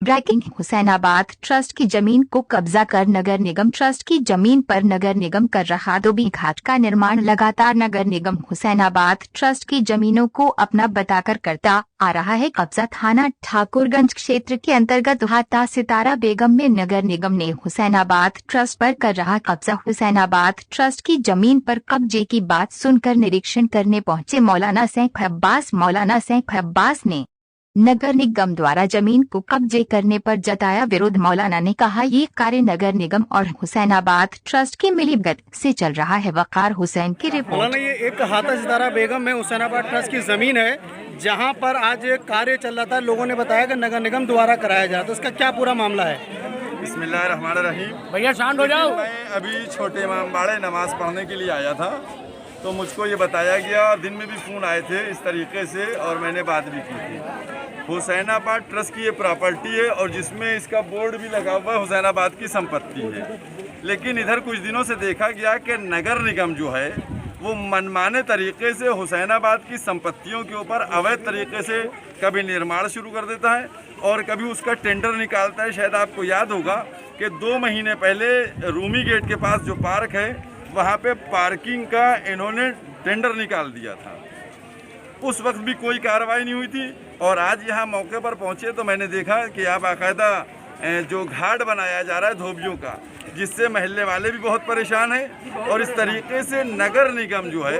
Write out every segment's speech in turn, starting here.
Breaking Hussainabad trust की जमीन को कब्जा कर नगर निगम ट्रस्ट की जमीन पर नगर निगम कर रहा धोबी घाट का निर्माण। लगातार नगर निगम हुसैनाबाद ट्रस्ट की जमीनों को अपना बताकर करता आ रहा है कब्जा। थाना ठाकुरगंज क्षेत्र के अंतर्गत हाता सितारा बेगम में नगर निगम ने हुसैनाबाद ट्रस्ट पर कर रहा कब्जा। हुसैनाबाद ट्रस्ट की जमीन पर कब्जे की बात सुनकर निरीक्षण करने पहुंचे मौलाना सैफ अब्बास ने नगर निगम द्वारा जमीन को कब्जे करने पर जताया विरोध। मौलाना ने कहा ये कार्य नगर निगम और हुसैनाबाद ट्रस्ट की मिलीभगत से चल रहा है। वकार हुसैन की रिपोर्ट। मौलाना, ये एक हाता सितारा बेगम में हुसैनाबाद ट्रस्ट की जमीन है जहां पर आज एक कार्य चल रहा था। लोगों ने बताया कि नगर निगम द्वारा कराया जा रहा था, उसका क्या पूरा मामला है? बिस्मिल्लाहिर्रहमानिर्रहीम। भैया शांत हो जाओ। मैं अभी छोटे इमाम बाड़े नमाज पढ़ने के लिए आया था, तो मुझको ये बताया गया, दिन में भी फ़ोन आए थे इस तरीके से और मैंने बात भी की थी। हुसैनाबाद ट्रस्ट की ये प्रॉपर्टी है और जिसमें इसका बोर्ड भी लगा हुआ है, हुसैनाबाद की संपत्ति है। लेकिन इधर कुछ दिनों से देखा गया कि नगर निगम जो है वो मनमाने तरीके से हुसैनाबाद की संपत्तियों के ऊपर अवैध तरीके से कभी निर्माण शुरू कर देता है और कभी उसका टेंडर निकालता है। शायद आपको याद होगा कि 2 महीने पहले रूमी गेट के पास जो पार्क है वहाँ पे पार्किंग का इन्होंने टेंडर निकाल दिया था। उस वक्त भी कोई कार्रवाई नहीं हुई थी और आज यहाँ मौके पर पहुँचे तो मैंने देखा कि यहाँ बाकायदा जो घाट बनाया जा रहा है धोबियों का, जिससे महल्ले वाले भी बहुत परेशान हैं। और इस तरीके से नगर निगम जो है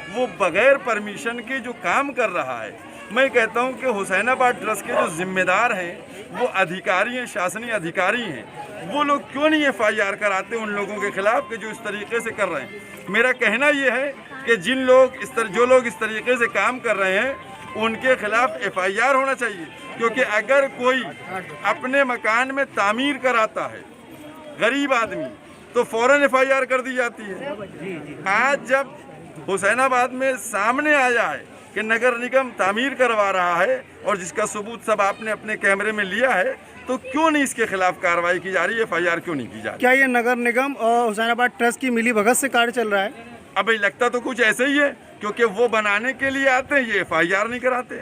वो बगैर परमिशन के जो काम कर रहा है, मैं कहता हूं कि हुसैनाबाद ट्रस्ट के जो जिम्मेदार हैं वो अधिकारी हैं, शासनीय अधिकारी हैं, वो लोग क्यों नहीं FIR कराते उन लोगों के खिलाफ कि जो इस तरीके से कर रहे हैं। मेरा कहना ये है कि जो लोग इस तरीके से काम कर रहे हैं उनके खिलाफ FIR होना चाहिए, क्योंकि अगर कोई अपने मकान में तामीर कराता है गरीब आदमी तो फौरन FIR कर दी जाती है। आज जब हुसैनाबाद में सामने आया है कि नगर निगम तामीर करवा रहा है और जिसका सबूत सब आपने अपने कैमरे में लिया है, तो क्यों नहीं इसके खिलाफ कार्रवाई की जा रही है, FIR क्यों नहीं की जा रही? क्या ये नगर निगम और हुसैनाबाद ट्रस्ट की मिलीभगत से कार्य चल रहा है? अब लगता तो कुछ ऐसे ही है, क्योंकि वो बनाने के लिए आते हैं, ये FIR नहीं कराते।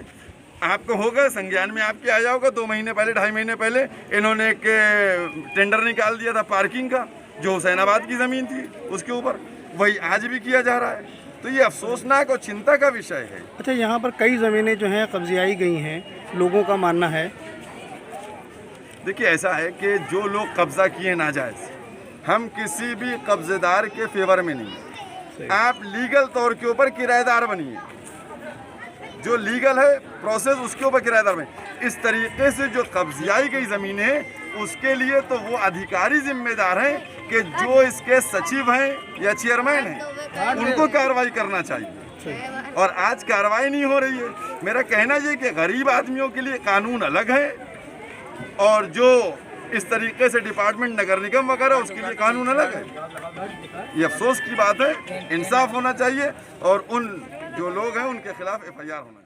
आपको होगा संज्ञान में आपके आया होगा 2 महीने पहले 2.5 महीने पहले इन्होंने एक टेंडर निकाल दिया था पार्किंग का, जो हुसैनाबाद की ज़मीन थी उसके ऊपर, वही आज भी किया जा रहा है। तो ये अफसोसनाक और चिंता का विषय है। अच्छा, यहाँ पर कई ज़मीनें जो हैं कब्जियाई गई हैं, लोगों का मानना है। देखिए, ऐसा है कि जो लोग कब्जा किए नाजायज़, हम किसी भी कब्जेदार के फेवर में नहीं है। आप लीगल तौर के ऊपर किराएदार बनिए, जो लीगल है प्रोसेस उसके ऊपर किराएदार बनिए। इस तरीके से जो कब्जियाई गई ज़मीनें हैं उसके लिए तो वो अधिकारी जिम्मेदार हैं कि जो इसके सचिव हैं या चेयरमैन हैं उनको कार्रवाई करना चाहिए, और आज कार्रवाई नहीं हो रही है। मेरा कहना ये कि गरीब आदमियों के लिए कानून अलग है और जो इस तरीके से डिपार्टमेंट नगर निगम वगैरह उसके लिए कानून अलग है। ये अफसोस की बात है, इंसाफ होना चाहिए और उन जो लोग हैं उनके खिलाफ FIR होना चाहिए।